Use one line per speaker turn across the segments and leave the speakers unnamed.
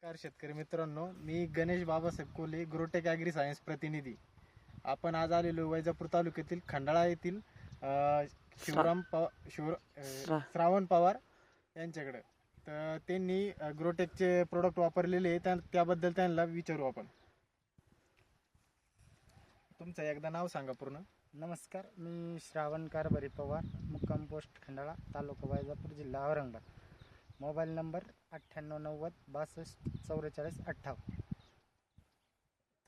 नमस्कार शेतकरी मित्रांनो, मी गणेश बाबासाहेब कोले, ग्रोटेक ॲग्री सायन्स प्रतिनिधी. आपण आज आलेलो वैजापूर तालुक्यातील खंडाळा येथील श्रावण पवार यांच्याकडे. तर त्यांनी ग्रोटेकचे प्रोडक्ट वापरलेले आहे, त्याबद्दल त्यांना विचारू आपण. तुमचं एकदा नाव सांगा पूर्ण.
नमस्कार, मी श्रावण कारभारी पवार, मुक्काम पोस्ट खंडाळा, तालुका वैजापूर, जिल्हा औरंगाबाद. Mobile number 9890 62 44 58.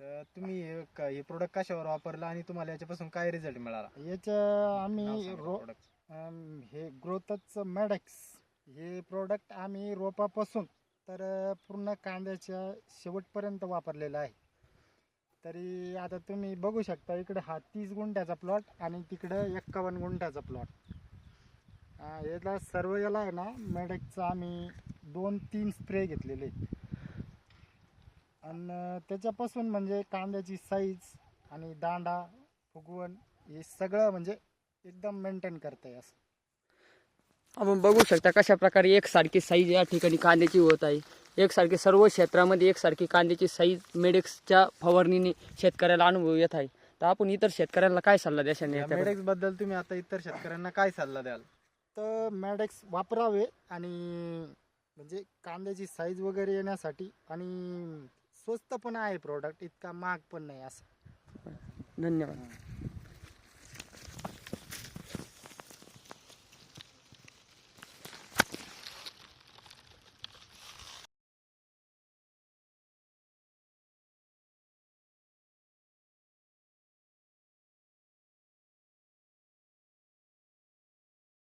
तर तुम्ही हे प्रोडक्ट कशावर वापरला आणि तुम्हाला याच्यापासून काय रिझल्ट मिळाला?
आम्ही हे ग्रोथच मॅडेक्स हे प्रोडक्ट आम्ही रोपापासून तर पूर्ण कांद्याच्या शेवटपर्यंत वापरलेलं आहे. तरी आता तुम्ही बघू शकता, इकडे हा 30 गुंठ्याचा प्लॉट आणि तिकडे 51 गुंठ्याचा प्लॉट. याला सर्व याला आहे ना, मॅडेक्सचा आम्ही 2-3 स्प्रे घेतलेले आणि त्याच्यापासून म्हणजे कांद्याची साईज आणि दांडा फुगवण हे सगळं म्हणजे एकदम मेंटेन करताय. असं
आपण बघू शकता कशा प्रकारे एकसारखी साईज या ठिकाणी कांद्याची होत आहे. एकसारखी सर्व क्षेत्रामध्ये एकसारखी कांद्याची साईज मेडेक्सच्या फवारणीने शेतकऱ्याला अनुभव येत आहे. तर आपण इतर शेतकऱ्यांना काय सल्ला द्याल?
मेडेक्स बद्दल तुम्ही आता इतर शेतकऱ्यांना काय सल्ला द्याल?
तर मॅडेक्स वापरावे आणि म्हणजे कांद्याची साईज वगैरे येण्यासाठी, आणि स्वस्त पण आहे प्रोडक्ट, इतका महाग पण नाही. असं
धन्यवाद.